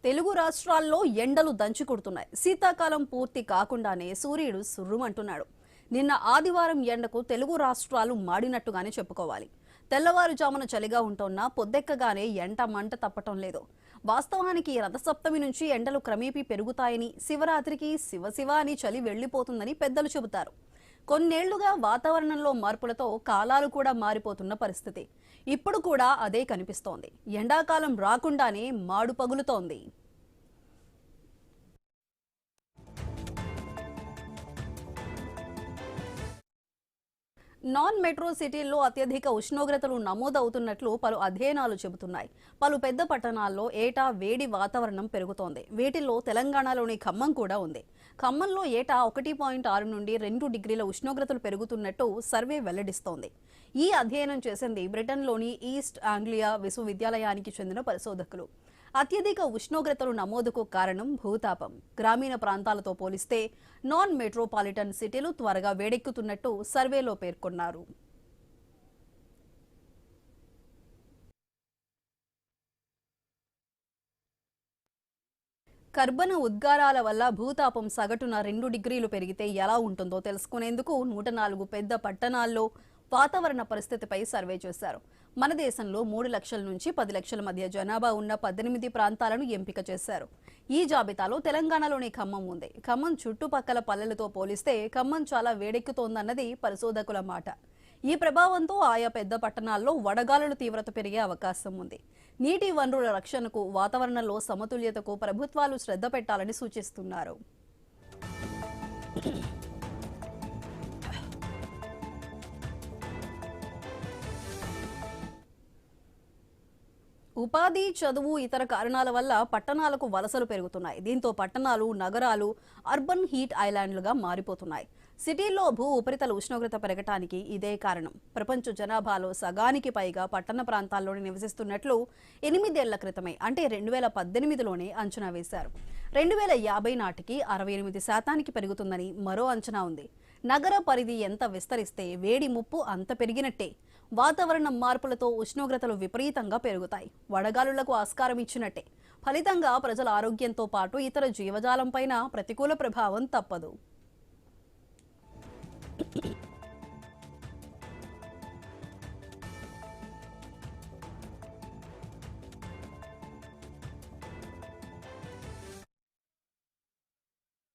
తెలుగు రాష్ట్రాల్లో ఎండలు దంచుకొడుతున్నాయి. శీతాకాలం పూర్తి కాకుండానే సూర్యుడు సుర్రుమంటున్నాడు. నిన్న ఆదివారం ఎండకు తెలుగు రాష్ట్రాలు మాడినట్టుగానే చెప్పుకోవాలి. తెల్లవారుజామున చలిగా ఉంటున్నా పొద్దెక్కగానే ఎంట మంట తప్పటం లేదు. వాస్తవానికి రథసప్తమి నుంచి ఎండలు క్రమేపీ పెరుగుతాయని, శివరాత్రికి శివశివ అని చలి వెళ్లిపోతుందని పెద్దలు చెబుతారు. కొన్నేళ్లుగా వాతావరణంలో మార్పులతో కాలాలు కూడా మారిపోతున్న పరిస్థితి. ఇప్పుడు కూడా అదే కనిపిస్తోంది. ఎండాకాలం రాకుండానే మాడు పగులుతోంది. నాన్ మెట్రో సిటీల్లో అత్యధిక ఉష్ణోగ్రతలు నమోదవుతున్నట్లు పలు అధ్యయనాలు చెబుతున్నాయి. పలు పెద్ద పట్టణాల్లో ఏటా వేడి వాతావరణం పెరుగుతోంది. వీటిల్లో తెలంగాణలోని ఖమ్మం కూడా ఉంది. ఖమ్మంలో ఏటా 1.6 నుండి 2 డిగ్రీల ఉష్ణోగ్రతలు పెరుగుతున్నట్టు సర్వే వెల్లడిస్తోంది. ఈ అధ్యయనం చేసింది బ్రిటన్లోని ఈస్ట్ ఆంగ్లియా విశ్వవిద్యాలయానికి చెందిన పరిశోధకులు. అత్యధిక ఉష్ణోగ్రతలు నమోదుకు కారణం భూతాపం. గ్రామీణ ప్రాంతాలతో పోలిస్తే నాన్ మెట్రోపాలిటన్ సిటీలు త్వరగా వేడెక్కుతున్నట్టు సర్వేలో పేర్కొన్నారు. కర్బన ఉద్గారాల వల్ల భూతాపం సగటున 2 డిగ్రీలు పెరిగితే ఎలా ఉంటుందో తెలుసుకునేందుకు 104 పెద్ద పట్టణాల్లో వాతావరణ పరిస్థితిపై సర్వే చేశారు. మన దేశంలో 3 లక్షల నుంచి 10 లక్షల మధ్య జనాభా ఉన్న 18 ప్రాంతాలను ఎంపిక చేశారు. ఈ జాబితాలో తెలంగాణలోని ఖమ్మం ఉంది. ఖమ్మం చుట్టుపక్కల పల్లెలతో పోలిస్తే ఖమ్మం చాలా వేడెక్కుతోందన్నది పరిశోధకుల మాట. ఈ ప్రభావంతో ఆయా పెద్ద పట్టణాల్లో వడగాలుల తీవ్రత పెరిగే అవకాశం ఉంది. నీటి వనరుల రక్షణకు, వాతావరణంలో సమతుల్యతకు ప్రభుత్వాలు శ్రద్ధ పెట్టాలని సూచిస్తున్నారు. ఉపాధి, చదువు, ఇతర కారణాల వల్ల పట్టణాలకు వలసలు పెరుగుతున్నాయి. దీంతో పట్టణాలు, నగరాలు అర్బన్ హీట్ ఐలాండ్లుగా మారిపోతున్నాయి. సిటీల్లో భూ ఉపరితల ఉష్ణోగ్రత పెరగటానికి ఇదే కారణం. ప్రపంచ జనాభాలో సగానికి పైగా పట్టణ ప్రాంతాల్లోనే నివసిస్తున్నట్లు 8 ఏళ్ల క్రితమే, అంటే 2018లోనే అంచనా వేశారు. 2050 నాటికి 68% పెరుగుతుందని మరో అంచనా ఉంది. నగర పరిధి ఎంత విస్తరిస్తే వేడి ముప్పు అంత పెరిగినట్టే. వాతావరణ మార్పులతో ఉష్ణోగ్రతలు విపరీతంగా పెరుగుతాయి. వడగాలులకు ఆస్కారం ఇచ్చినట్టే. ఫలితంగా ప్రజల ఆరోగ్యంతో పాటు ఇతర జీవజాలంపైన ప్రతికూల ప్రభావం తప్పదు.